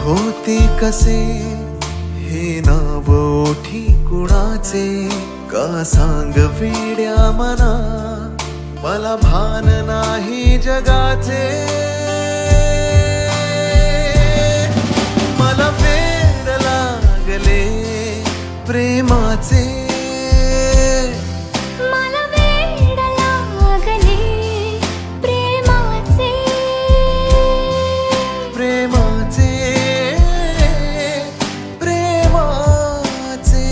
होते कसे हे नाव ओठी कुणाचे का सांग वेड्या मना मला भान नाही जगाचे मला वेड लागले प्रेमाचे मला वेड लागले प्रेमाचे प्रेमाचे प्रेमाचे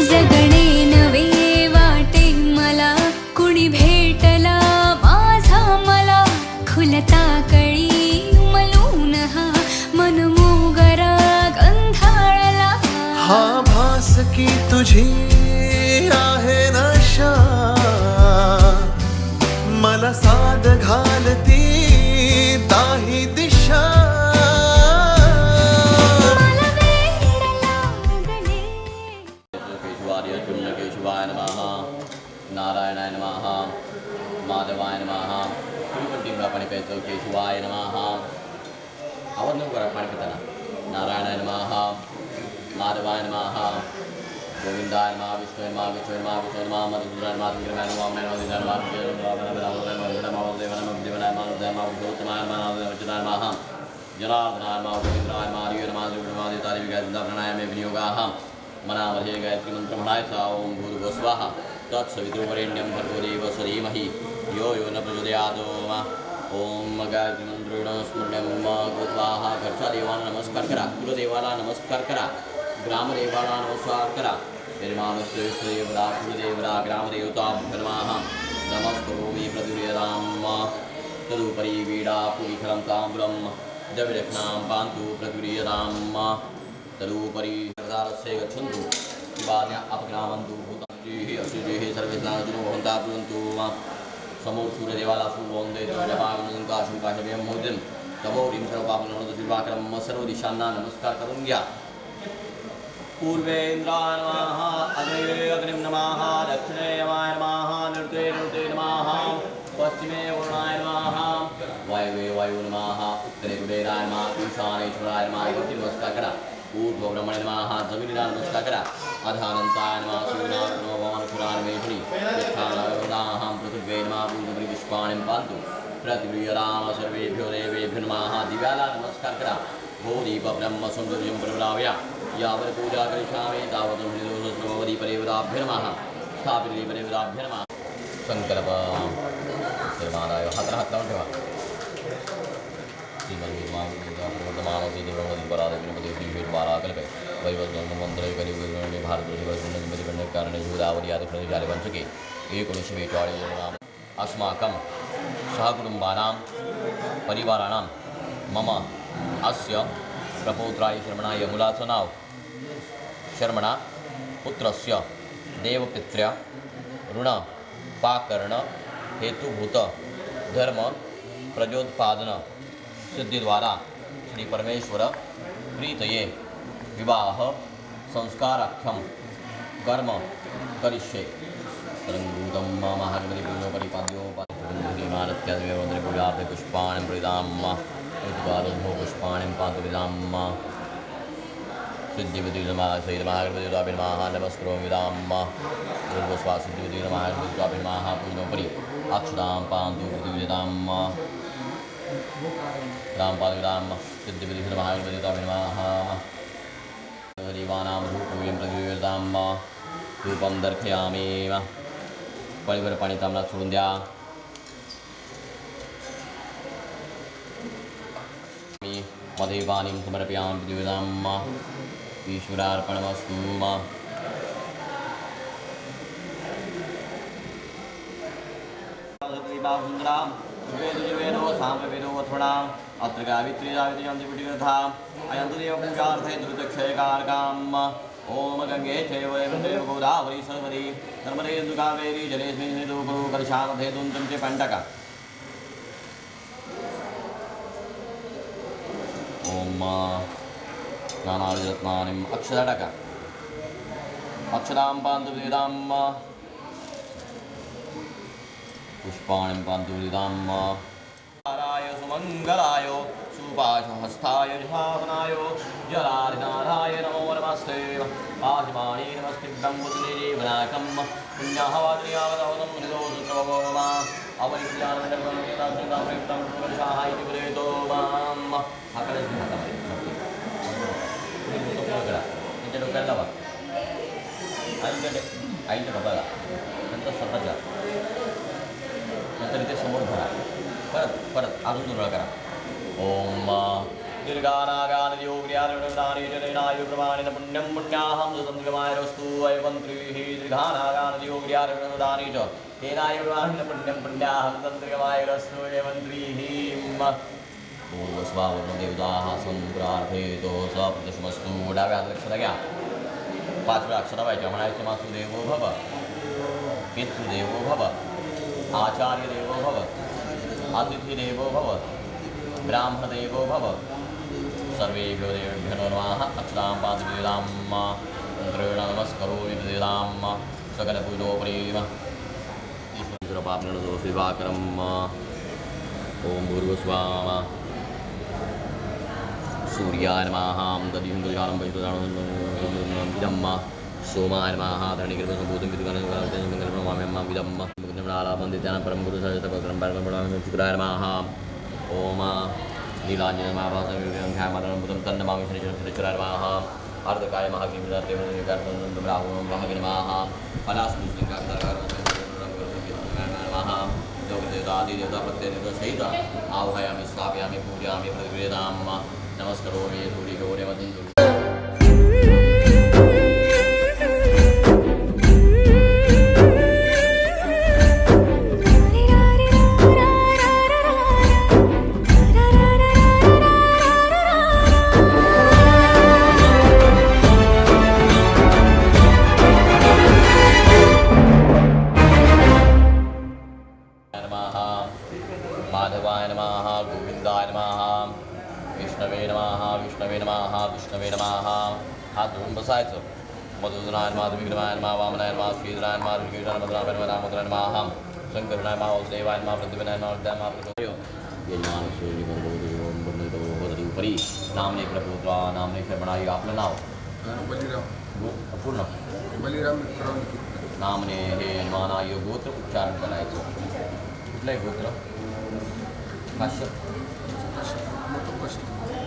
जगणे नवे वाटे मला कुणी भेटला माझा मला खुलता कळी उमलून हा मन मोगरा गंधाळला हा भास की तुझी आहे नशा मला साध घालती दाही दिशा मला वेड लागले केशवार्य केशवाय नमः नारायणाय नमः माधवाय नमः कुलपंटीला पाणी प्यायचं केशवाय नमः आवाज नको करा पाणी पिताना नारायणाय नमः माधवाय नमः गोविंदाय नमः विष्णुय नमः विष्णुय नमः विष्णुय नमः मधुसूदनाय नमः विक्रमाय नमः वामनाय नमः दिनाय नमः देवाय नमः जनार्दनाय नमः गोविंदाय नमः हरिये नमः देवाय देवताय विगायता प्राणायामे विनियोगाः मनामध्ये गायत्री मंत्र म्हणायचा ओम भूर्भुवः स्वः तत्सवितुर्वरेण्यं भर्गो देवस्य धीमहि यो यो न प्रचोदयात् ओम गायत्री मंत्रेण स्मरणं गोत्वाः घरच्या देवाला नमस्कार करा कुलदेवाला नमस्कार करा ग्रामदेवाला नमस्कार करा निर्माणश्रेष्ठदेवता कुलदेवता ग्रामदेवताभ्यो नमः नमस्करोमि प्रतिगृह्यतां तदुपरि वीडा पुरीखरं ताम्रं दविरत्नां पान्तु प्रतिगृह्यतां तदुपरि सरदारस्य गच्छन्तु शिवाज्ञा अपग्रामन्तु भूतास्त्रीः अश्रुजेः सर्वे स्नानजनो भवन्तः कुर्वन्तु समोर सूर्यदेवाला सुवन्दे जपाशुकाशव्यं मोदिं तमोरीं सर्वपापनोदशिल्वाकरं सर्व दिशांना नमस्कार करून घ्या पूर्वेन्द्राय नमः अग्नये अग्निं नमः दक्षिणे यमाय नमः नृते नृते नमः पश्चिमे वरुणाय नमः वायवे वायु नमः उत्तरे कुबेराय नमः ईशानेश्वराय नमः इति नमस्कार करा ऊर्ध्वब्रह्मणे नमः जमिनीला नमस्कार करा अधानन्ताय नमः सूर्याय नमः भवानुपुराय मेघनी यथानां पृथिव्यै नमः पूर्वपरि पुष्पाणिं पान्तु प्रतिगृह्यतां सर्वेभ्यो देवेभ्यो नमः दिव्याला नमस्कार करा भो दीप ब्रह्म सौन्दर्यं प्रबलावया यावत् पूजा करिष्यामि तावत् निर्दोषस्वभवति परिवृताभ्यो नमः स्थापिते परिवृताभ्यो नमः संकल्प श्रीमादाय हाताला हात लावून ठेवा श्रीमन्मानसी देवपरादेवीनपदेवीर्वारा कल्पे वैवस्वंतमंत्र कलियुगे भारतवर्षे गोदावरी आदिप्रदेशाले पंचके 1942 अस्माकं सहकुटुम्बानां परिवाराणां मम अस्य प्रपौत्राय शर्मणाय मुलाचं नाव शर्मणा पुत्रस्य देवपित्र्य ऋण पाकर्ण हेतुभूत धर्म प्रजोत्पादन सिद्धिद्वारा श्री परमेश्वर प्रीतये विवाह संस्काराख्यम कर्म करिष्ये तरंगूतं महागणपतिपूजोपरिपाद्योपाद्यमानत्यादिपूजार्थे पुष्पाणि प्रदाम् उद्गारोधो पुष्पाणिं पान्तुविदाम् सिद्धिविधिर्मागणपतिर्वाभिर्माः नमस्करोमि विदाम् पूर्वस्वा सिद्धिविधिर्मागणपतिर्वाभिर्माः पूजनोपरि अक्षतां पान्तु प्रतिविदाम् राम पादविदाम् सिद्धिविधिर्मागणपतिर्वाभिर्माः देवानां रूपं प्रतिविदाम् रूपं दर्शयामि पळीवर पाणी तांबडा सोडून द्या मदेवानीं समर्पयामि प्रतिविदाम् ईश्वरार्पणमस्तु सुन्दरां वेदो सामवेदो अथर्वणाम् अत्र गावित्रीदावित्रीयन्तिपिटिकथा अयन्तु देव पूजार्थे द्रुतक्षयकारकाम् ओम गंगे चैव गोदावरी सरस्वती नर्मदे कावेरी जलेस्मिन् सन्निधौ कलशामध्ये दुन्दं च पण्डक ओम ज्ञानादिरत्नानिम् अक्षरटक अक्षरां पान्तु वेदां पुष्पाणिं पान्तु वेदां हाराय सुमङ्गलाय सुपाशहस्ताय निशावनाय जलाधिनाथाय नमो नमस्ते पाशमाणी नमस्ते ब्रह्मदेवनाकं पुण्याहवाद्रियावदवनं हृदोषुत्रवोमा अवरिज्ञानमण्डलमण्डलामृतं माम् हाकलस्मि हातामध्ये त्यांच्या डोक्याला लावा आईच्या डोक्याला नंतर स्वतःच्या नंतर इथे समोर धरा परत अजून दुर्बळ करा ओम दीर्घानागानयोग्यानि जनेनायु प्रमाणेन पुण्यं पुण्याहं सुतंत्रिमायरस्तु वैवन्त्रिः दीर्घानागानयोग्यानि च तेनायु प्रमाणेन पुण्यं पुण्याहं सुतंत्रिमायरस्तु वैवन्त्रिः स्वावर्णदेवताः संप्रार्थयतो स प्रदशमस्तु डाव्या हात लक्षात घ्या 5 वेळा अक्षर व्हायच्या म्हणायचं मातृदेवो भव पितृदेवो भव आचार्य देवो भव अतिथि देवो भव ब्राह्मणदेवो भव सर्वेभ्यो देवेभ्यो नमः अक्षरां पादवेदां मन्त्रेण नमस्करोमि वेदां सकलपूजोपरिम ईश्वरपाप्नोतु शिवाकरम् ॐ भूर्भुवस्वाम सूर्याय नमः दधिं विदम्म सोमाय नमः धरणीकृतसम्भूतं विदुकानं विदम्म परम गुरु सहस्रपत्रं परमं शुक्राय नमः ओम नीलाञ्जन महाभासं तन्नमामि शनिचराय नमः अर्धकाय महाग्निमिदादेवं राहुं वाहगे नमः नमः देवता प्रत्येक सहित आह्वयामि स्थापयामि पूजयामि प्रतिगृह्णां नमस्करोमि सूर्यगौर्यवती माधवाय नमः गोविंदाय नमः विष्णवे नमः विष्णवे नमः विष्णवे नमः हात धरून बसायचं मधुसूदनाय नमः विक्रमाय नमः वामनाय नमः श्रीधराय नमः विष्णुनाय नमः दामोदराय नमः शंकरनाय नमः वासुदेवाय नमः प्रतिभनाय नमः विद्याय यजमान सूर्यपरी नामने प्रपुत्रा नामने शरणाई आपलं नाव बलिराम पूर्ण बलिराम नामने हे यजमानाय गोत्र उच्चारण करायचं कुठलंही गोत्र काश्यप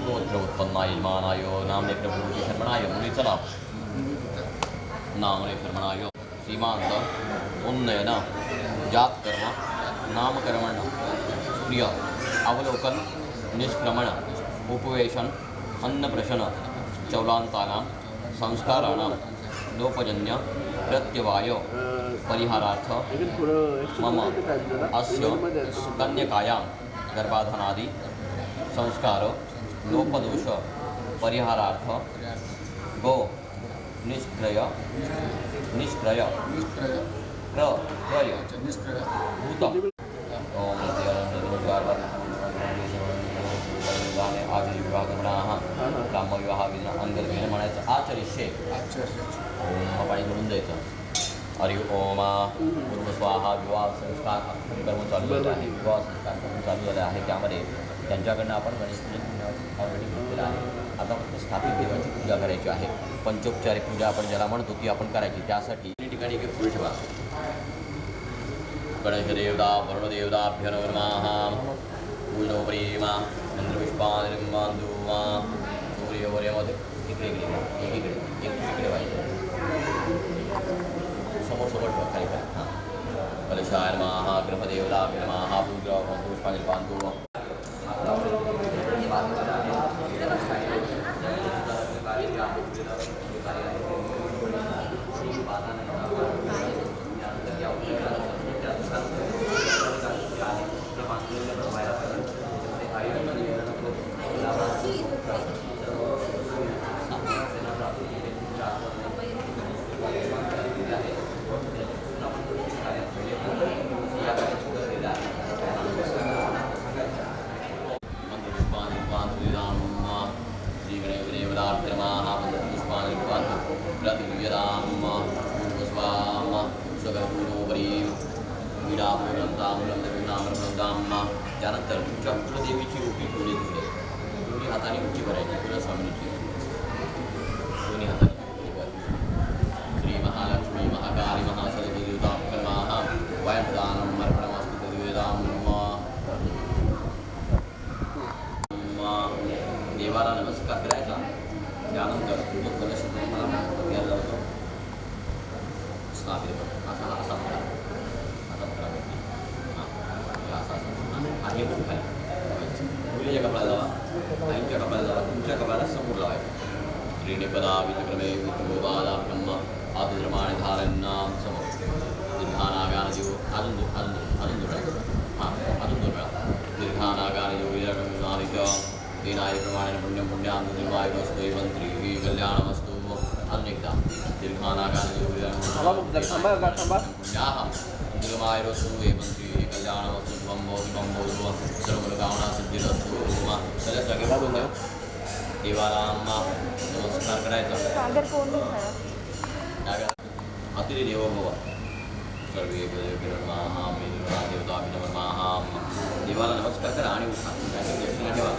गोत्र उत्पन्नाय यजमानाय नामने प्रभू शर्मणाय मुलीचं नाव नामने शर्मणाय सीमांत उन्नयन जातकर्म नामकर्मण प्रिय अवलोकन निष्क्रमण उपवेशन अन्नप्रशन चौलांतानां संस्काराणां लोपजन्य प्रत्यवाय परिहारार्थ मम अस्य कन्यकायां गर्भाधानादि संस्कार लोपदोष परिहारार्थ गो निष्क्रय प्रक्रय भूतम ओम विवाह ब्राह्मविवाह अंगदविन म्हणायचं आचरिष्ये ओम पाणी म्हणून द्यायचं हरि ओम पूर्वस्वाहा विवाह संस्कार कर्म चालू झाले आहे विवाह संस्कार कर्म चालू झाले आहे त्यामध्ये त्यांच्याकडनं आपण गणेश पूजन ऑलरेडी घेतलेलं आहे आता फक्त स्थापित देवाची पूजा करायची आहे पंचोपचारिक पूजा आपण ज्याला म्हणतो ती आपण करायची त्यासाठी ठिकाणी एक फूल ठेवा गणेशदेवता वरुणदेवताभ्यो नमः पूजनो प्रेमा मंत्रपुष्पांधुमा सूर्यवर्यमध्ये इकडे एकीकडे पाहिजे समोर ठेवा खाली खाली हां कलशाय नमः ग्रहदेवताभ्यो नमः पुष्पांजली बांधू तांबूलम विघ्नामृतम त्यानंतर तुमच्या कुलदेवीची ओटी ठेवली तिथे दोन्ही हाताने ओटी भरायची कुलस्वामिनीची दोन्ही हाताने ओटी भरायची श्री महालक्ष्मी महाकाली महासरस्वती देवताभ्यर्माः वयं दानम् अर्पणमस्तु तद्वेदां देवाला नमस्कार करायचा त्यानंतर तो कलश मला घ्यायला जातो स्थापित करतो असा असा म्हणा असा म्हणा हां असा असा आणि पण खाली मुलीच्या कपड्याला लावा आईच्या कपड्याला लावा तुमच्या कपड्याला समोर लावायचं श्रीनिपदा विक्रमे विष्णुपादा ब्रह्म आदिद्रमाणे धारणाम समोर दीर्घानागान जीव अजून जोडायचं हां अजून जोडा दीर्घानागान योगीच्या तेनाय प्रमाणे पुण्यम पुण्यां निर्वाय वस्तु मंत्री कल्याणमस्तु अजून एकदा दीर्घानागान पुण्याः निर्वाय वस्तु मंत्री कल्याणमस्तु त्वं भवतु सर्वकामना सिद्धिरस्तु सगळ्या सगळे बोलून द्या देवाला नमस्कार करायचा अतिरी देवो भव सर्वे देवता देवाला नमस्कार करा आणि उठा दक्षिणा ठेवा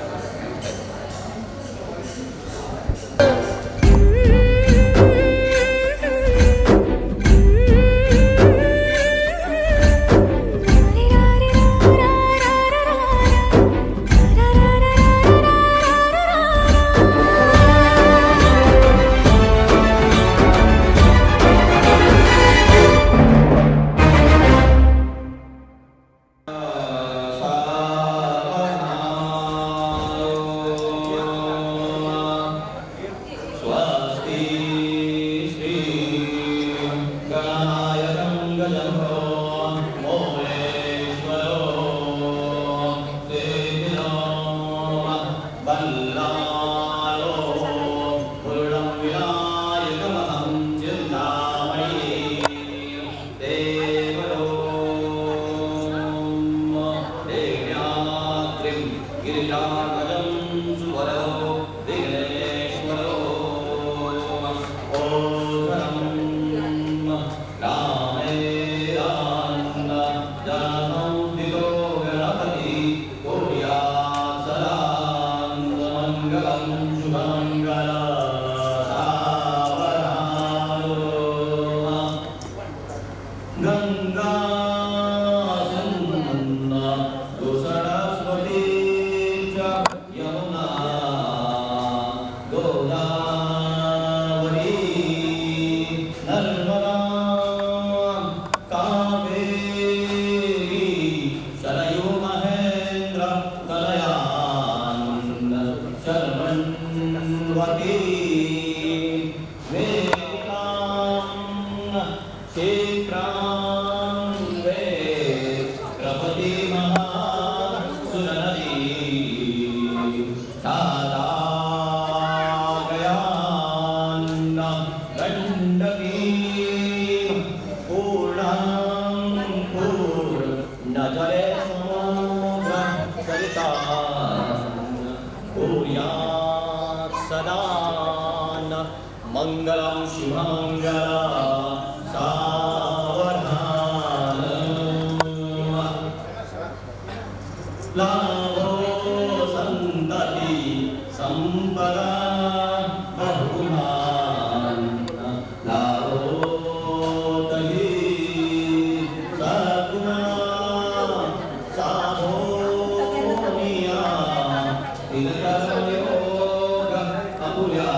मंगलम शुभमंगला सावधान लाभो संतति संपदा बहुमान लाभो तहि सद्गुणा साधो निया तिलकयोग अपुल्या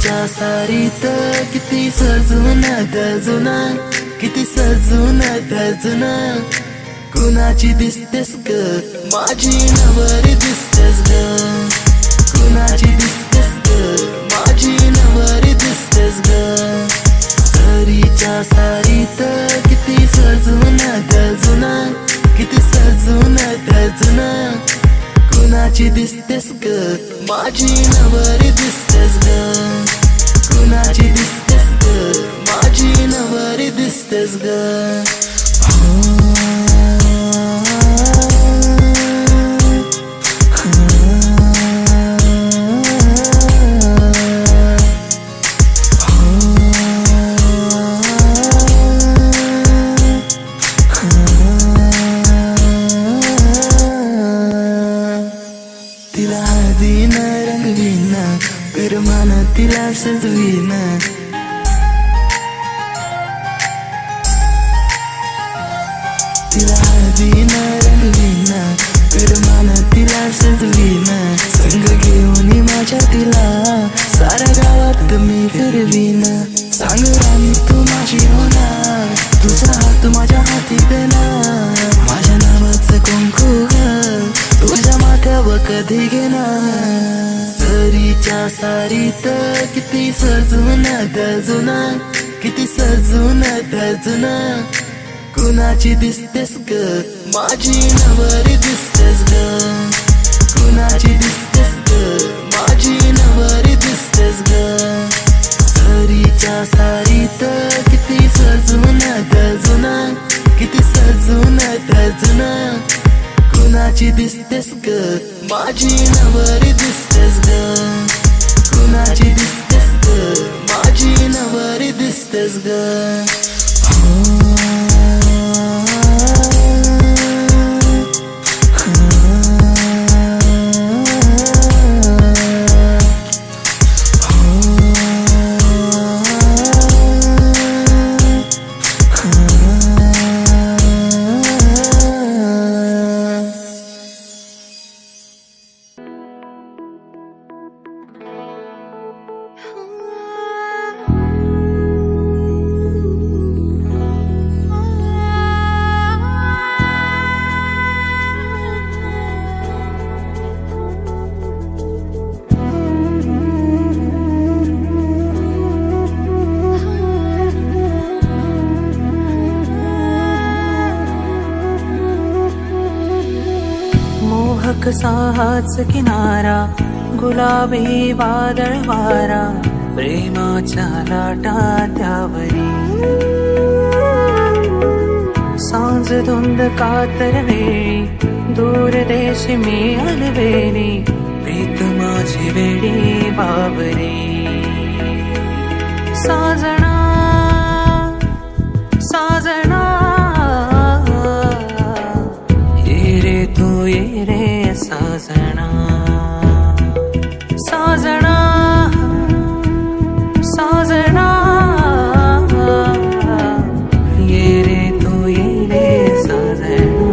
सरीच्या सारीत किती सजून गजुना, किती सजून गजुना, कुणाची दिसतेस ग माझी नवरी दिसतेस ग, कुणाची दिसतेस ग माझी नवरी दिसतेस ग. सरीच्या सारीत किती सजून गजुना, किती सजून गजुना, कुणाची दिसतेस ग माझी नवरी दिसतेस ग, कुणाची दिसतेस ग माझी नवरी दिसतेस ग. तिला हळदीन रंगवीन, पिरमान तिला सजवीन, तिला हळदीन रंगवीन, पिरमान तिला सजवीन, संग घेऊन माझ्या तिला साऱ्या गावात मी फिरवीन. सांग राणी तू माझी होणार, तुझा हात माझ्या हाती देणार, माझ्या नावाचं कुंकू तुझ्या माथ्यावर कधी घेणार. सरीच्या सारीत किती सजून गजुना, किती सजून गजुना, कुणाची दिसतेस ग माझी नवरी दिसतेस ग, कुणाची दिसतेस ग माझी नवरी दिसतेस ग. सरीच्या सारीत किती सजून गजुना, किती सजून गजुना, कुणाची दिसतेस ग माझी नवरी दिसतेस ग, कुणाची दिसतेस ग माझी नवरी दिसतेस ग. कसाच किनारा, गुलाबी वादळ वारा, प्रेमाच्या लाटा त्यावरी. सांज धुंद कातर वेळी, दूर देश मी अलवेली, प्रीत माझी वेळी बाबरी. साजना साजना ये रे तू ये रे साजना, साजना साजना ये रे तू ये रे साजना.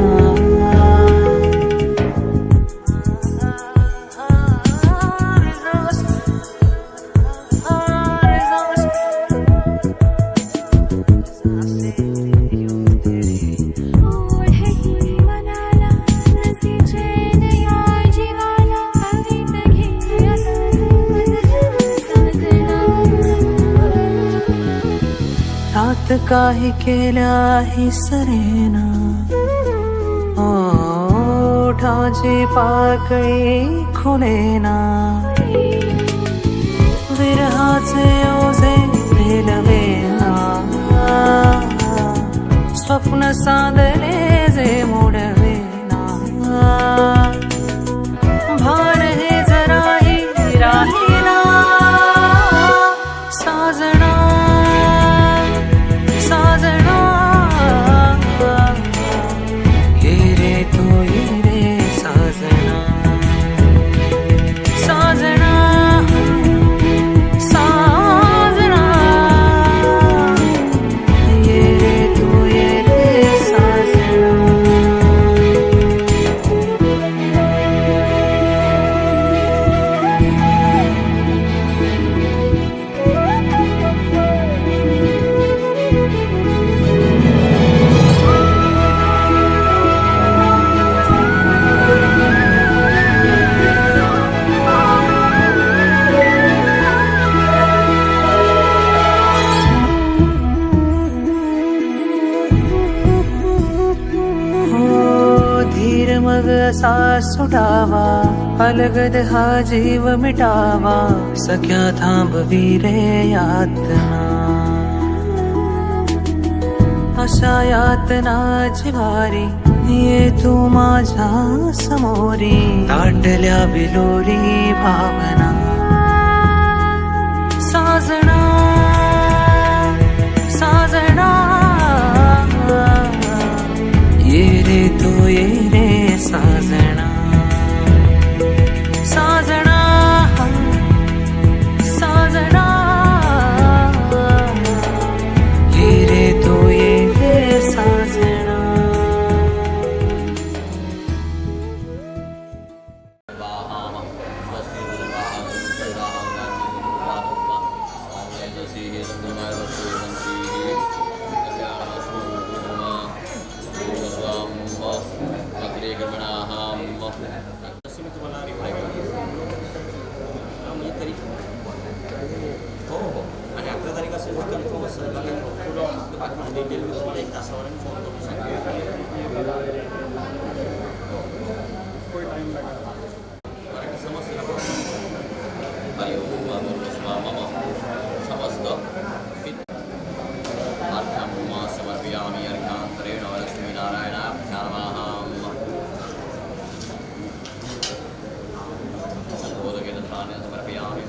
रात काही केल्या सरेना, ओठाची पाकळी खुलेना, विरहाचे ओझे पेलवेना, स्वप्न सांदले जे मोडवेना, भान हे जराही राहिना. साजना साजना ये रे तू ये रे साजना, साजना साजना कसा सुटावा, अलगद हा जीव मिटावा, सख्या थांबवी रे यातना. अशा यातना जिवारी ये तू माझ्या समोरी, ताटल्या बिलोरी भावना. साजना साजना ये रे तू ये रे साजना. साजना साजना ये रे तू ये रे साजना. वाहाम स्वस्ति वाहाम श्री सद्गुरुनाय वस्तु मंत्री कल्याणमस्तु स्वाम अग्रे कर्मणाहम. तसे मी तुम्हाला रिप्लाय करतो म्हणजे तरी हो हो आणि 11 तारीख असेल तर कन्फर्म असेल बघा पुढं बाकी डिटेल मी तुम्हाला 1 तासावर फोन करून सांगेन. समस्त हरि ओम मम समस्त अर्घ्यं समर्पयामि. अर्घ्यान्तरेण लक्ष्मीनारायणाभ्यां नमः. संबोधकेन धान्यं समर्पयामि.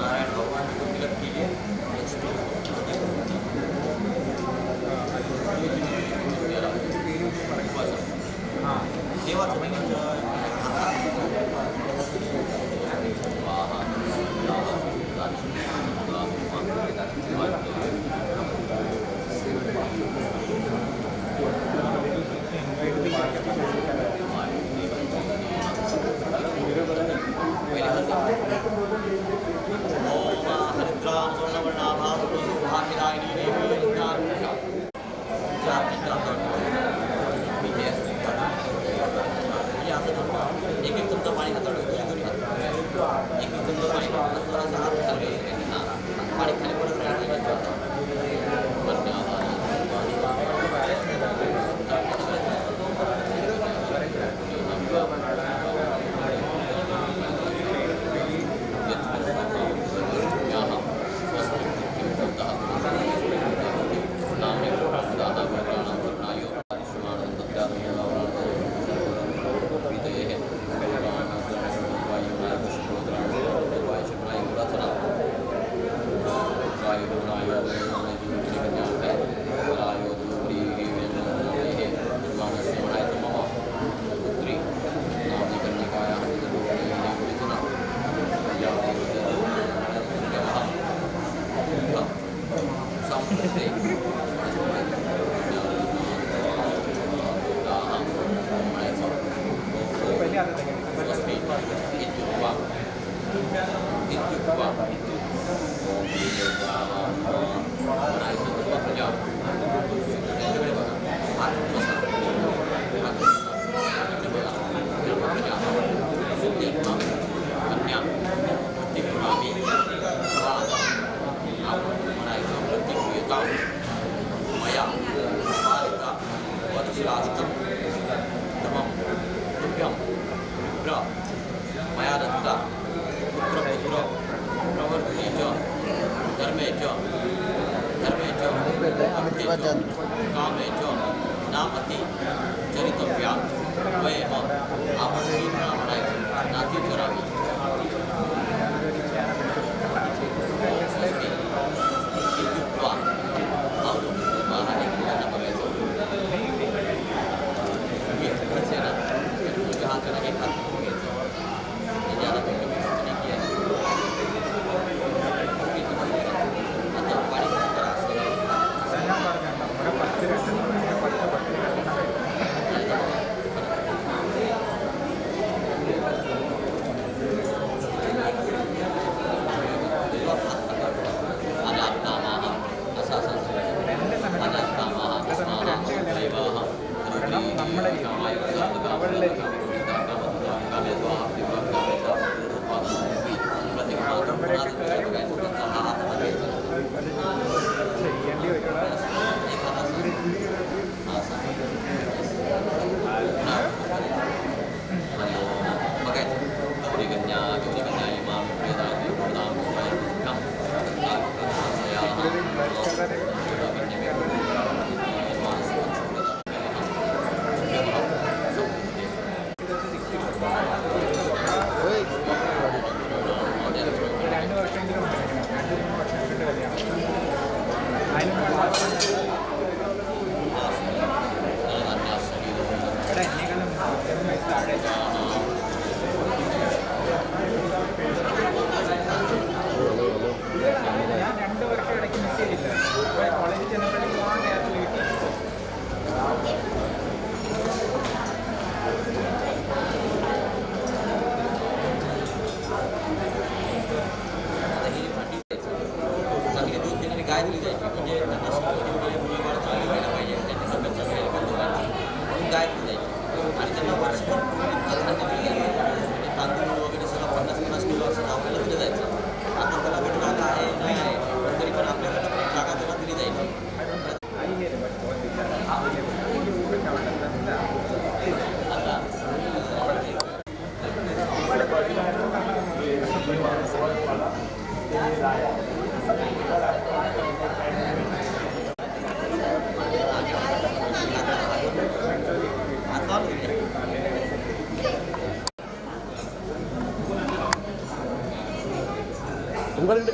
नारायण भगवान को तिलक कीजिए. देवाचं एक चमचा पाणी हाताळलं एक चमचा पाणी थोडासा हात खाली पाणी खाली पडत राहणार.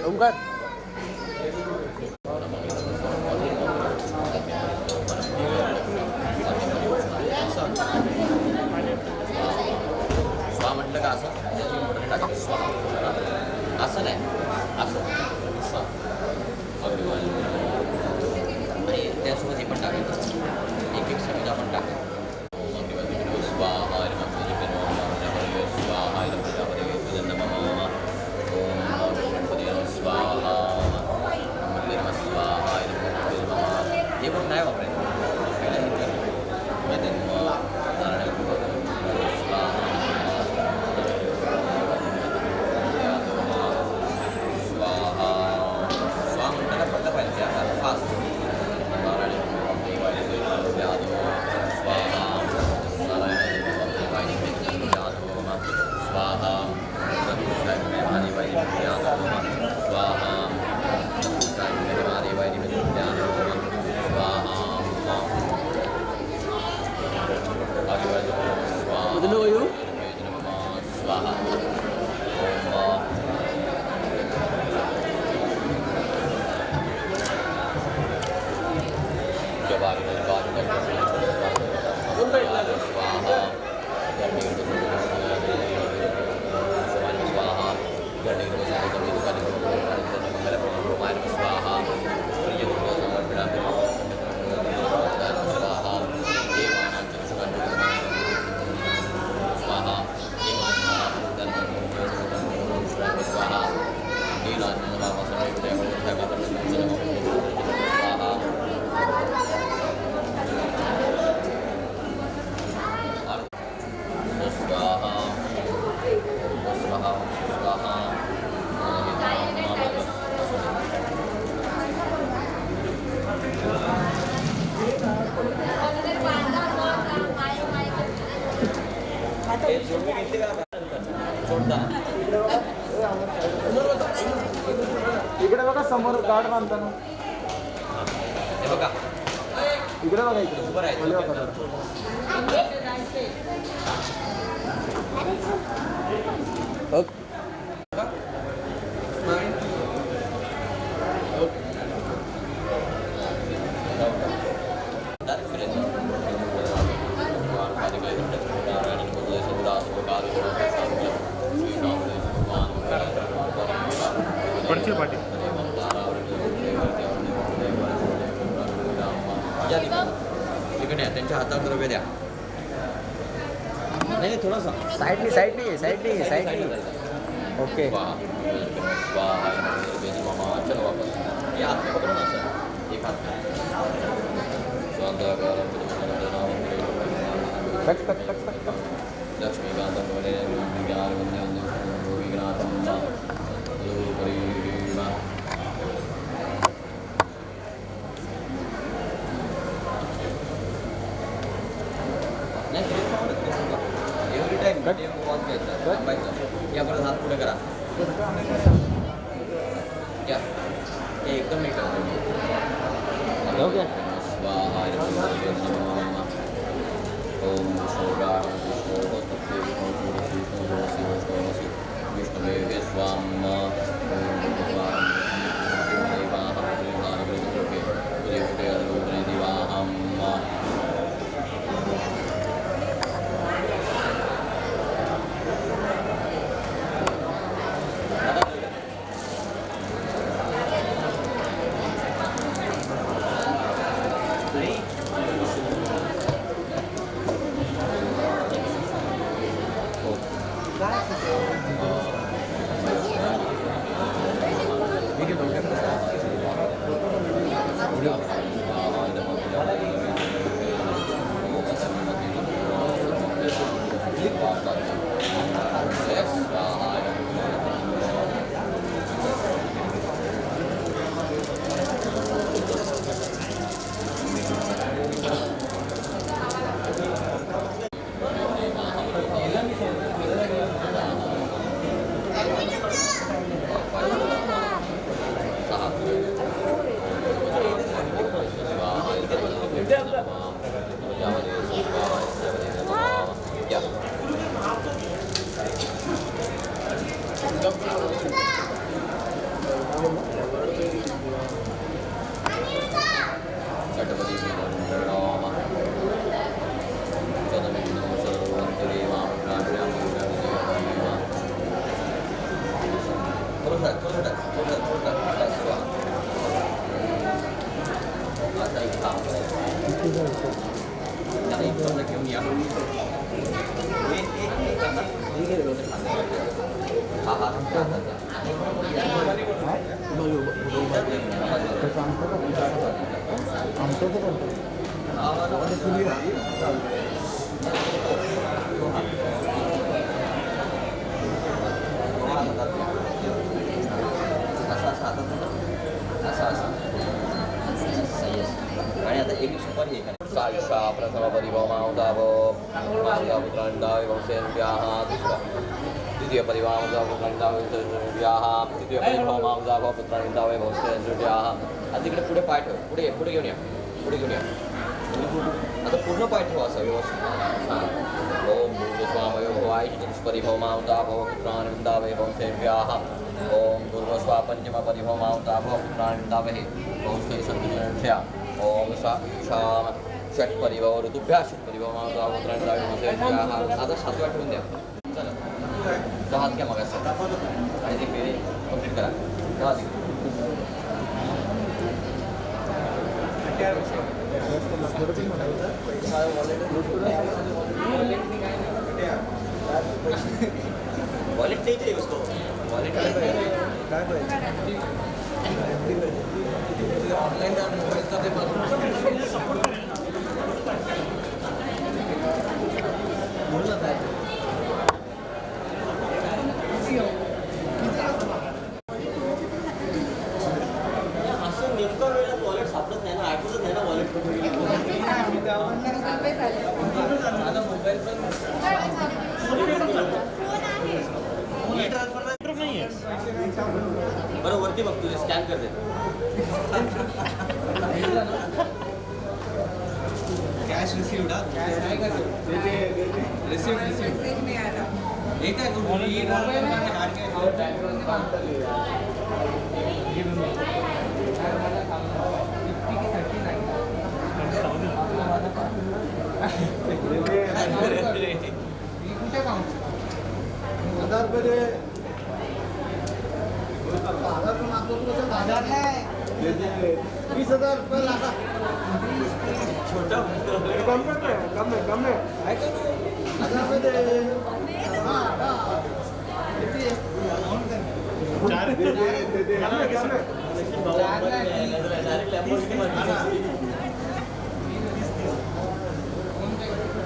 ओंकार स्वा म्हटलं का असं टाकायचं स्वा असं नाही असं स्वा आणि त्यासोबत हे पण टाकायचं एक एक समिधा पण टाकायचं स्वाहा स्वाहा स्वाहा स्वाहा हे पण नाही वापरायचं इकडे बघा समोर गार्ड बांधताना हे बघा इकडे बघा इकडे उभं राहायचं त्यांच्या हातावर द्रव्य द्या नाही थोडासा साईडनी ओके चलो वापस या हात पकडून असं एक हात लक्ष्मीकांत एव्हरी टाइम वॉच घ्यायचा या परत हात पुढे करा या हे एकदम नाही करतो ओके स्वाहा ओम शोगा विष्णुवे स्वाम समपरिभवमावताभो मातापुत्राण्डावे वंशेन्द्रियाः द्वितीयपरिभवमावतापुत्राण्डावे वंशेन्द्रियाः तृतीयपरिभवमावताभो पुत्राण्डावे वंशेन्द्रियाः. आता तिकडे पुढे पाय ठेव, पुढे घेऊन या, पुढे घेऊन या. आता पूर्ण पाय ठेवा असा व्यवस्थित. हां. ओम भूर्भुवस्वामयो भवाय चतुष्परिभवमावताभो पुत्राण्डावे वंशेन्द्रियाः. ओम भूर्भुवस्वा पंचमपरिभवमावताभो पुत्राण्डावे वंशे सन्तुष्या. ओम शाम षट्परिभव ऋतुभ्या षट्परिभवमावताभो पुत्राण्डावे वंशेन्द्रियाः. आता 7 वेळा ठेवून द्या. चला तो हात घ्या मग असं आणि ती फेरी कंप्लीट करा. तेव्हा वॉलेट नहीं चाहिए उसको. वॉलेट काय ऑनलाईन मोबाईलचा ते बोलला काय असं नेमका वेळेला वॉलेट सापडत नाही ना, आठवतच नाही ना वॉलेट कुठे माझा मोबाईल पण ट्रान्सफर नाही आहे. बरं वरती बघ तुझे स्कॅन करते. कॅश रिसिव्ड रिसिव्ड एक आहे छोटा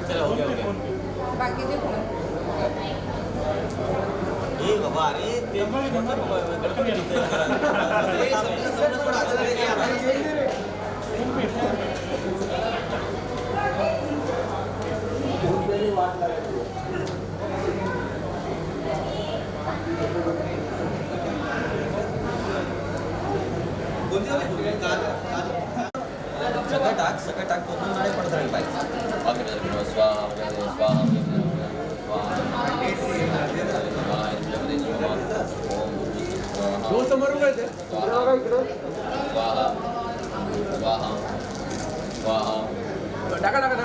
चलो हो गया बाकीचे ए बाबा अरे ते सगळं टाक दोन नाळे पडत राहील पाहिजे. स्वाहा स्वाहा समोर स्वाहा स्वाहा स्वाहा टाका टाका टाका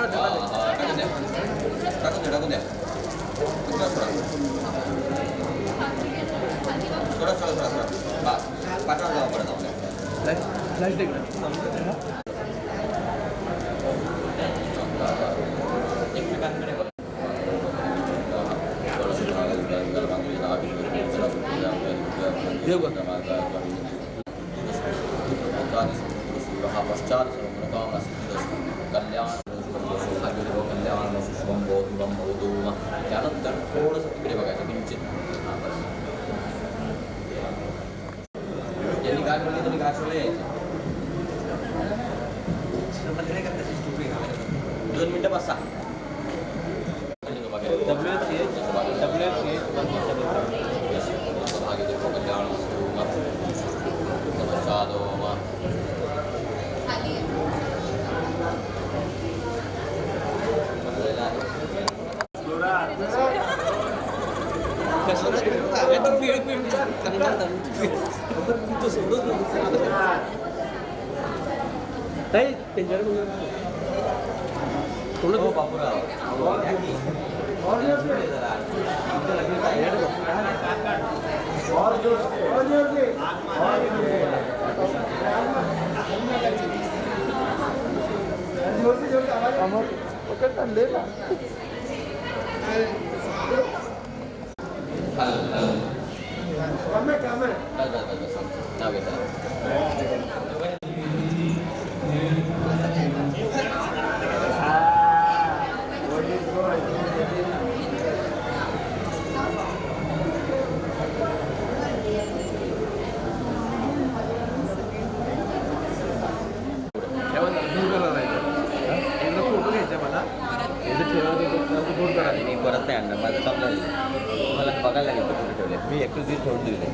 टाकून द्या टाकून द्या. थोडा पाठवा जावा परत आपल्या एकमेकांकडे बघा. पश्चात कल्याण कल्याण शुभम बोधुम बोधूम. त्यानंतर थोडंसं तिकडे बघायचं किंचित. यांनी काय म्हणले त्यांनी काय सोडले 2 मिनटं बसा. बापूराव फोटो घ्यायचा मला. परत नाही आणणार माझं काम झालं मला बघायला लागेल कुठे ठेवले मी एकटं दिवस ठेवून दिले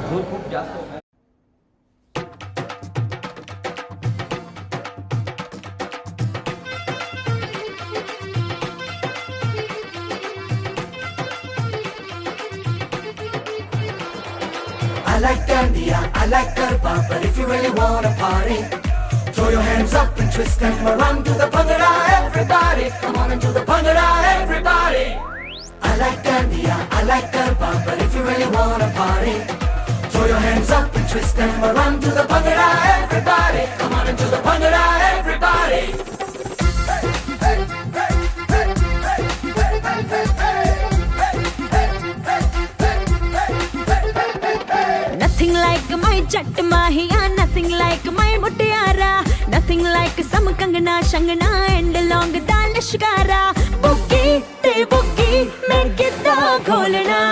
धूर खूप जास्त होता. I like Dandia, I like Garba, but if you really wanna party, throw your hands up and twist them around to the Bhangra, everybody. Come on and do the Bhangra, everybody. I like Dandia, I like Garba, but if you really wanna party, throw your hands up and twist them around to the Bhangra, everybody. Come on and do the Bhangra, everybody. Nothing like my Jat Mahiya, nothing like my Mutiara, nothing like some Kangana, Shangana and long dal Shikara. Boogie, te boogie, main gita kholna.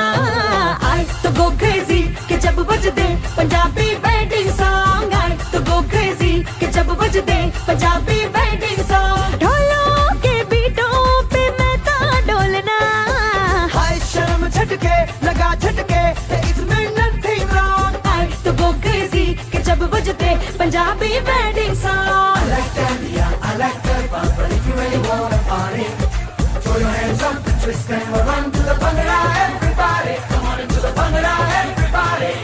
I to go crazy, ke jab bajde Punjabi wedding song. I to go crazy, ke jab bajde Punjabi wedding song. Dholo ke beaton pe main ta dolna. Hi शर्म झटके लगा झटके इसमें nothing wrong. तो go crazy के जब बजते Punjabi wedding song. I like Dandia, I like Garba, but if you really wanna party, throw your hands up and twist them around to the Bhangra, everybody. Come on into the Bhangra, everybody.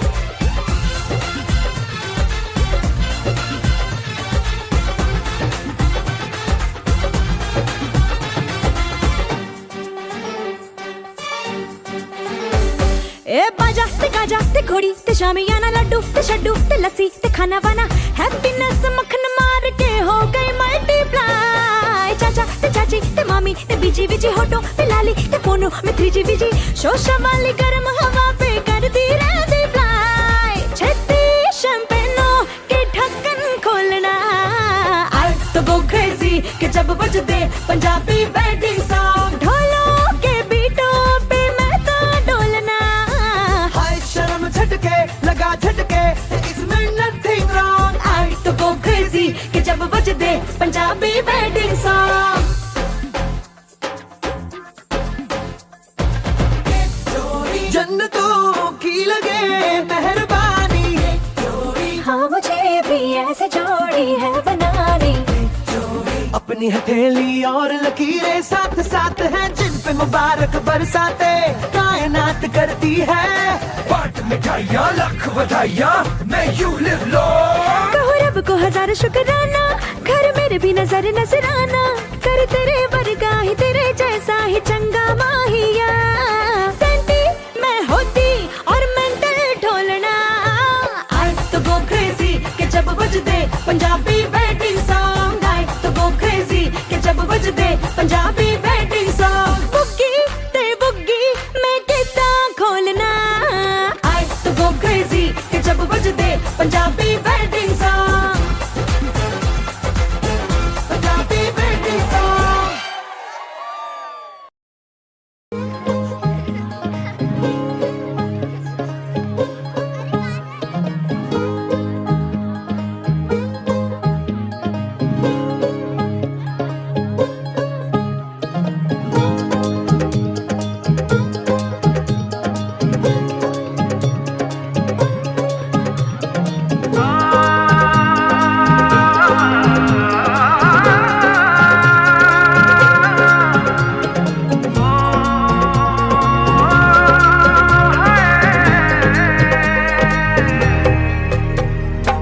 ए बाजा ते गाजा ते घोड़ी ते शामियाना लड्डू ते शड्डू ते लस्सी ते खाना वाना हैप्पीनेस मक्खन मार के हो गई मल्टीप्लाई. चाचा ते चाची ते मामी ते बीजी बीजी होटो पे लाली ते फोनो में 3G बीजी शोशा वाली गर्म हवा पे कर दी रहती फ्लाई. छेती शैंपेनो के ढक्कन खोलना. आई तो गो क्रेजी के जब बजते पंजाबी वेडिंग सॉन्ग. ढोलों के बीटों पे मैं तो डोलना. Hi शर्म झटके लगा झटके इसमें nothing wrong. आई तो गो क्रेजी के जब बजते पंजाबी वेडिंग सॉन्ग. जन्नतों की लगे मेहरबानी. हाँ मुझे भी ऐसे जोड़ी है बनानी. अपनी हथेली और लकीरें साथ साथ हैं जिन पे मुबारक बरसाते कायनात करती है. बाट मिठाइयाँ लाख बधाइयाँ मैं यू लिव लॉन्ग. कहो रब को हजार शुक्राना घर मेरे भी नजर नजराना. कर तेरे वर्गा ही तेरे जैसा ही चंगा माहिया. सेंटी मैं होती और मेंटल ढोलना. आई तो गो क्रेजी के जब बजते पंजाबी वेडिंग सॉन्ग. आई तो गो क्रेजी के जब बजते पंजाबी वेडिंग सॉन्ग. बुग्गी ते बुग्गी मैं कितना खोलना. आई तो गो क्रेजी के जब बजते Punjabi wedding song. Punjabi wedding song.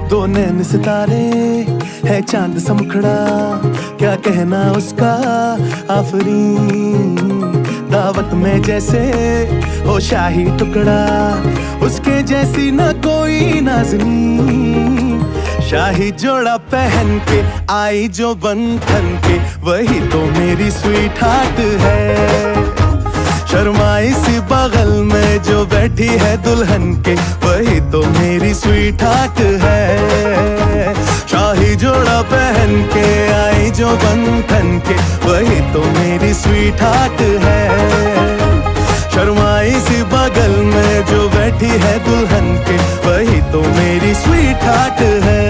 दो नैन सितारे है चांद सा मुखड़ा क्या कहना उसका आफरीन. दावत में जैसे हो शाही टुकड़ा उसके जैसी न कोई नाज़नीन. शाही जोड़ा पहन के आई जो बंधन के वही तो मेरी स्वीट हार्ट है. शर्माई सी बगल में जो बैठी है दुल्हन के वही तो मेरी स्वीट हार्ट है. शाही जोड़ा पहन के आई जो बंधन के वही तो मेरी स्वीट हार्ट है. शर्माई सी बगल में जो बैठी है दुल्हन के वही तो मेरी स्वीट हार्ट है.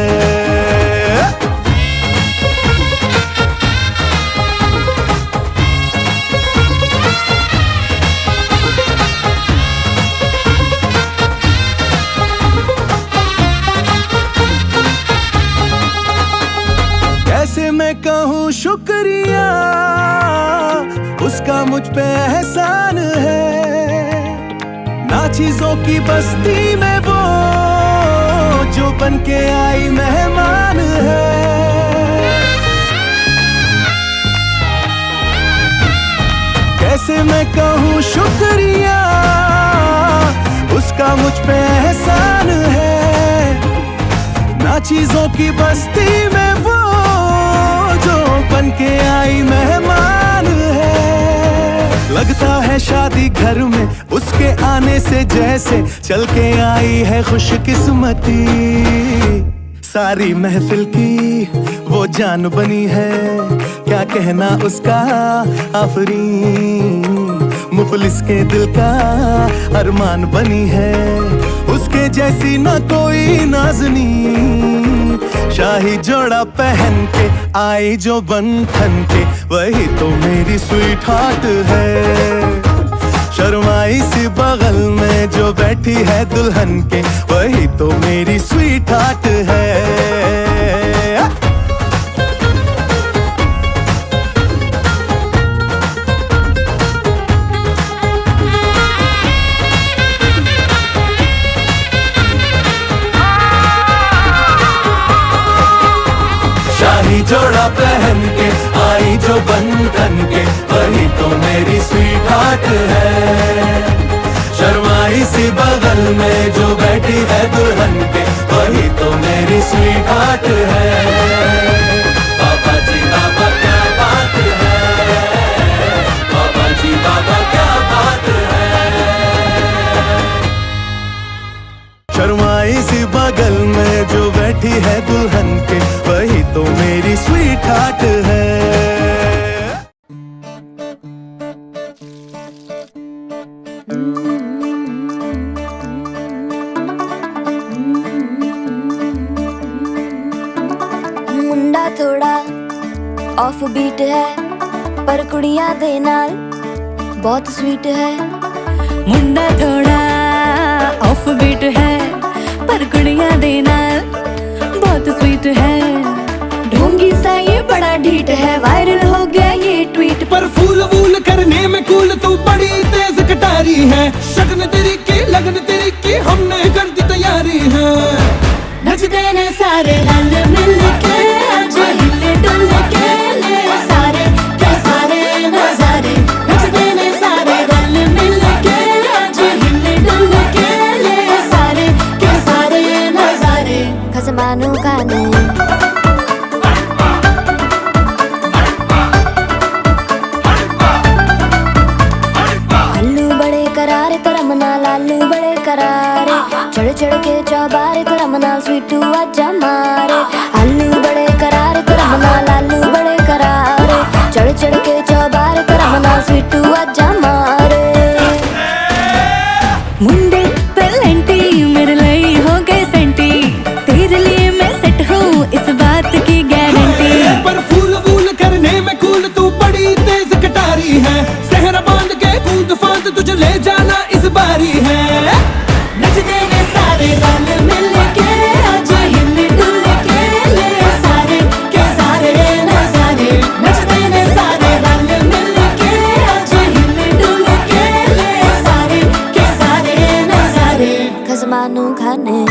मुझ पे एहसान है, ना चीजों की बस्ती में वो जो बन के आई मेहमान है। कैसे मैं कहूँ शुक्रिया उसका मुझ पे एहसान है, ना चीजों की बस्ती में वो जो बन के आई मेहमान है। लगता है शादी घर में उसके आने से जैसे चल के आई है खुशकिस्मती। सारी महफिल की वो जान बनी है, क्या कहना उसका आफरीन। मुफलिस के दिल का अरमान बनी है, उसके जैसी ना कोई नाज़नी। शाही जोड़ा पहन के आई जो बन ठन के, वही तो मेरी स्वीट हार्ट है। शर्माई सी बगल में जो बैठी है दुल्हन के, वही तो मेरी स्वीट हार्ट है। शाही जोड़ा पहन के आई जो बंधन के, वही तो मेरी स्वीट हार्ट है। शर्माई सी बगल में जो बैठी है दुल्हन के, वही तो मेरी स्वीट हार्ट है। बाबा जी बाबा क्या बात है, बाबा जी बाबा क्या बात है। शर्माई सी बगल में जो बैठी है दुल्हन के, वही तो मेरी स्वीट हार्ट है। मुंडा थोड़ा ऑफ बीट है, पर कुड़ियां दे नाल बहुत स्वीट है। मुंडा थोड़ा ऑफ बीट है, पर कुड़ियां दे नाल बहुत स्वीट है। ढोंगी सा ये बड़ा ढीठ है, वायरल हो गया ये ट्वीट। पर फूल वूल करने में कूल तू बड़ी तेज कटारी है। शगन तेरी की लगन तेरी की हमने कर दी तैयारी है। नचते ने सारे रल मिल के, आज हिले डुल के ले सारे के सारे नजारे। नचते ने सारे रल मिल के, आज हिले डुल के ले सारे के सारे नजारे। खसमानू खाने आलू बड़े करारे तो रमना लालू बड़े करारे। चढ़ चढ़ के चौबारे तो रमना स्वीटू आजा मारे। आलू बड़े करारे तो रमना लालू बड़े करारे। चढ़ चढ़ के चौबारे तो रमना स्वीटू आजा मारे। मुंडे पेलेंटी मेरे लिए हो गए सेंटी, तेरे लिए मैं सेट हूँ इस बात की गारंटी। पर फूल वूल करने में कूल तू बड़ी तेज कटारी है। सहरा बांध के कूद फांद तुझे ले जाना इस बारी है। नचते ने सारे रल मिल के, आज हिले डुल के ले सारे के सारे नजारे। नचते ने सारे रल मिल के, आज हिले डुल के ले सारे के सारे नजारे। खसमानू खाने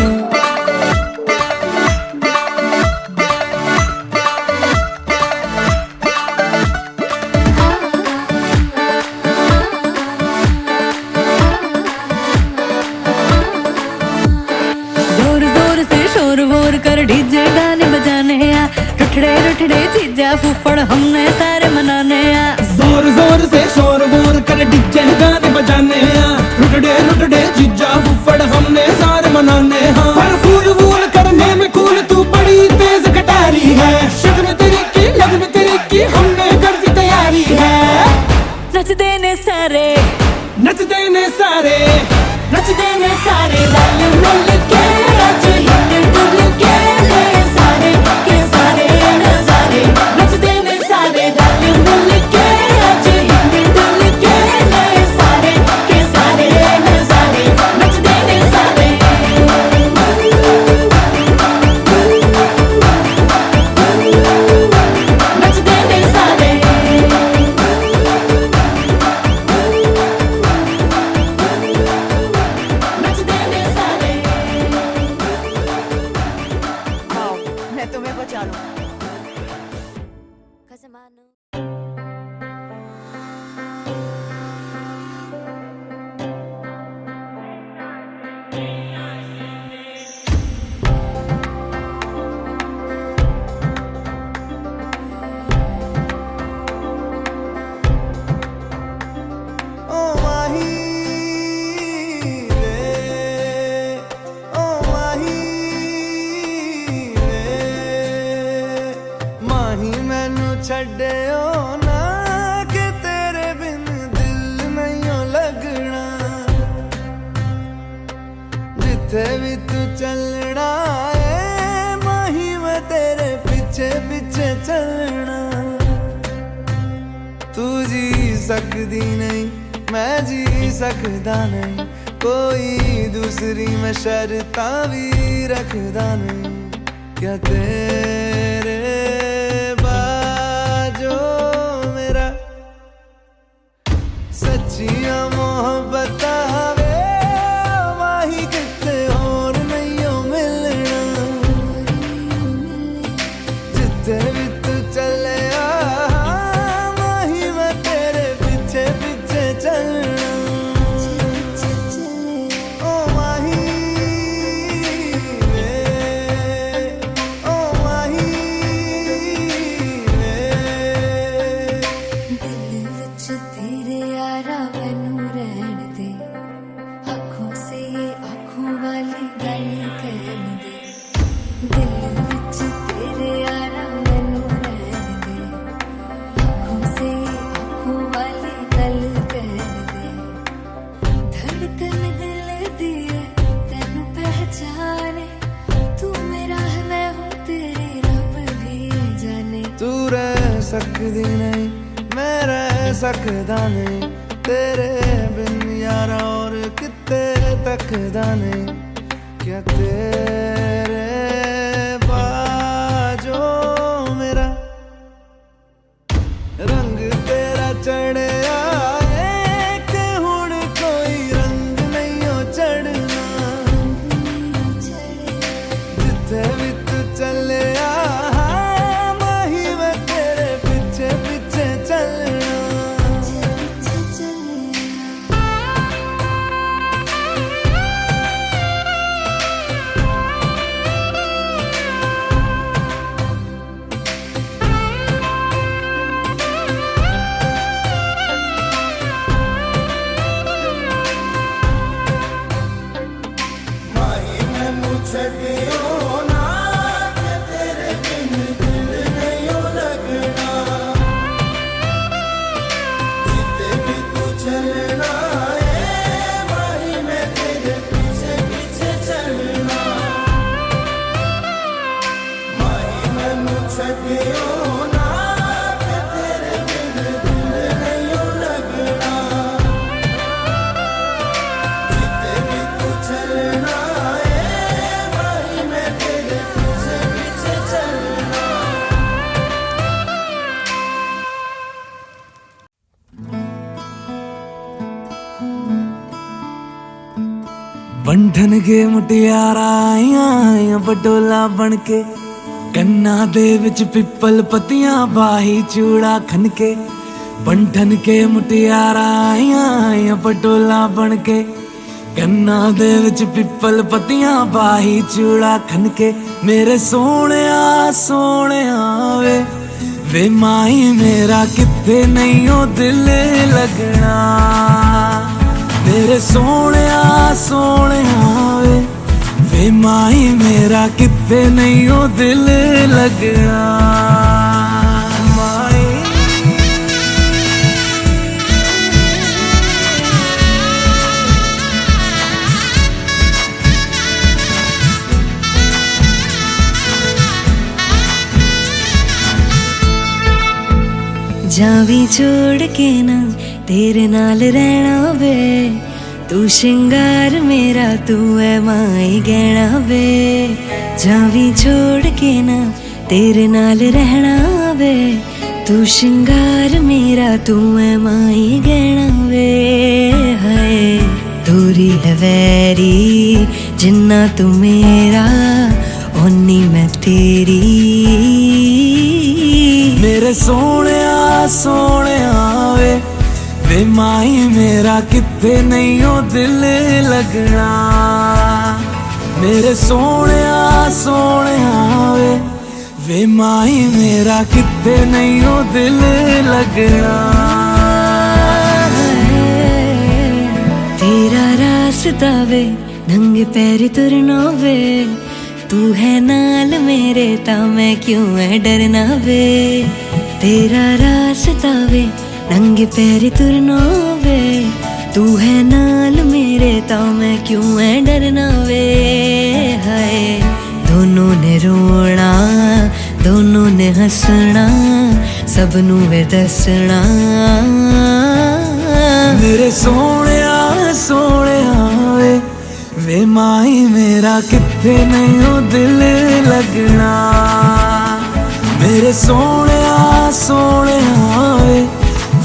कर डीजे गाने बजाने आ। रुठड़े रुठड़े चीजा फूफड़ हमने सारे मनाने आ। जोर जोर से शोर वोर कर डीजे गाने बजाने आ। रुटड़े रुटड़े जीजा फुफड़ हमने सारे मनाने हाँ। पर फूल वूल करने में कूल तू बड़ी तेज कटारी है। शगन तेरी की लगन तेरी की हमने कर दी तैयारी है। नचते ने सारे नचते ने सारे नचते ने सारे रल मिल के, आज हिले डुल के ले सारे के सारे नजारे। नचते ने सारे ਛੱਡਿਓ ਨਾ ਕਿ ਤੇਰੇ ਬਿਨ ਦਿਲ ਨਹੀਂ ਲੱਗਣਾ ਜਿੱਥੇ ਵੀ ਤੂੰ ਚੱਲਣਾ ਏ ਮਾਹੀ ਮੈਂ ਤੇਰੇ ਪਿੱਛੇ ਪਿੱਛੇ ਚੱਲਣਾ ਤੂੰ ਜੀ ਸਕਦੀ ਨਹੀਂ मैं जी सकदा नहीं कोई दूसरी मैं शर्तां भी रखदा नहीं क्या तेरे बाजो मेरा सच्चियां मोहब्बत वे माही किते और नहीं मिलना जिथे भी तू चले सकदी नहीं मैं रह सकदा नहीं तेरे बिन यारा और किते तकदा नहीं क्या तेरे बाजो मेरा रंग तेरा चढ़े आए कि हुण कोई रंग नहीं हो चढ़ना जिथे भी तू चले बंधन के मुटियारा आइया बडोला बन के कन्ना दे विच पिपल पतियां बाही चूड़ा खनके बंधन के मुटियारा आइया बडोला बन के कन्ना दे विच पिपल पतियां बाही चूड़ा खनके मेरे सोहणिया सोहणिया वे माही मेरा किथे नहीं ओ दिल लगना मेरे सोहणिया सोहणिया वे माही मेरा किते नहीं ओ दिल लगना माही जावी छोड़ के ना तेरे नाल रहना वे तू श्रृंगार मेरा तू है माई गहना वे जावी छोड़ के ना तेरे नाल रहना वे तू श्रृंगार मेरा तू है माई गहना वे हाय दूरी है वैरी जिन्ना तू मेरा ओनी मैं तेरी मेरे सोहणिया सोहणिया वे माही मेरा किथे नहीं ओ दिल लगना मेरे सोहणिया सोहणिया वे माही मेरा किते नहीं हो दिल लगना। तेरा रास्ता वे नंगे पैरी तुरना वे, तू है नाल मेरे ता मैं क्यों है डरना वे। तेरा रास्ता वे नंगे पैरी तुरना वे, तू है नाल मेरे ता मैं क्यों है डरना वे। हाय दोनों ने रोना दोनों ने हंसना, सबनू वे दसना। मेरे सोहणिया सोहणिया वे माही मेरा किथे नहीं हो दिल लगना। मेरे सोहणिया सोहणिया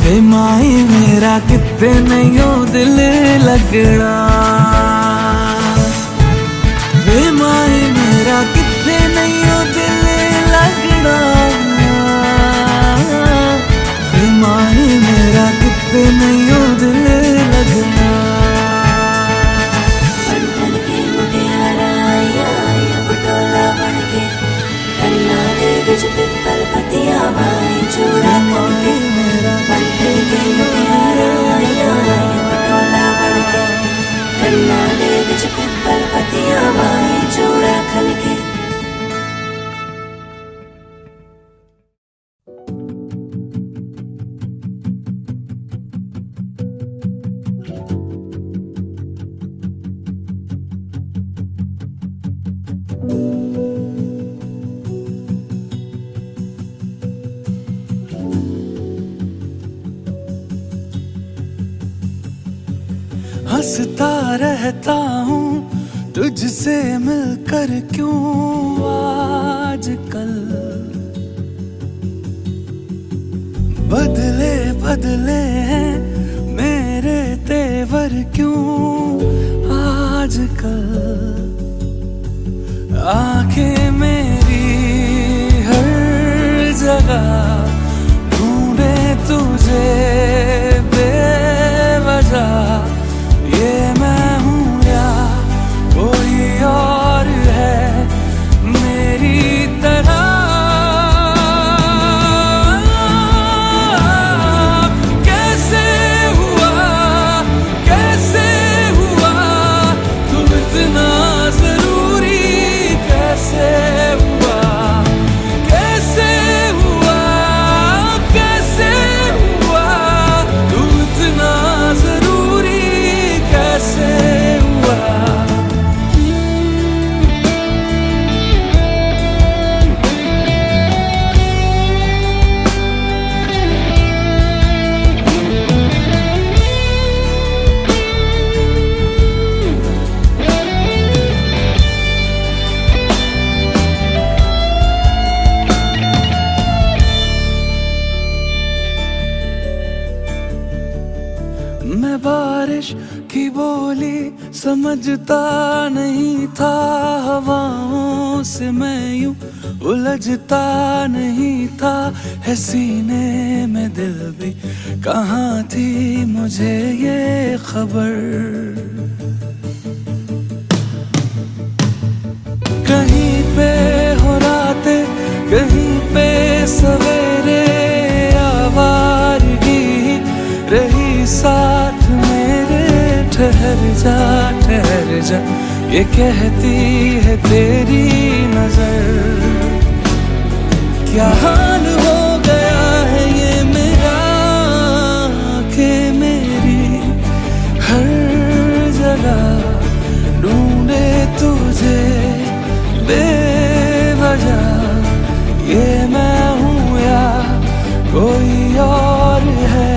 वे माही मेरा किथे नहीं हो दिल लगना। वे माही मेरा किथे नहीं हो दिल लगना। वे माही मेरा किथे नहीं हो दिल लगना। पिपल पतिया भाई चूड़ा करके, बंधन के मुटियारा आया पटोला बनके। कन्ना दे बिच पिपल पतिया भाई चूड़ा खनके। हंसता रहता हूँ तुझसे मिलकर क्यों आजकल। बदले बदले हैं मेरे तेवर क्यों आजकल। आंखें मेरी हर जगह ढूंढे तुझे बेवजह। ये मैं हूँ या कोई और है मेरी तरह। कैसे हुआ तुम इतना जरूरी। कैसे हुआ तुम इतना जरूरी। कैसे हुआ मैं बारिश की बोली समझता नहीं था। हवाओं से मैं यूं उलझता नहीं था। है सीने में दिल भी कहाँ थी मुझे ये खबर। कहीं पे हो रातें कहीं पे सवेरे, आवारगी रही साथ मेरे। ठहर जा ये कहती है तेरी नजर। क्या हाल हो गया है ये मेरा। आंखें मेरी हर जगह ढूंढे तुझे बेवजह। ये मैं हूँ या कोई और है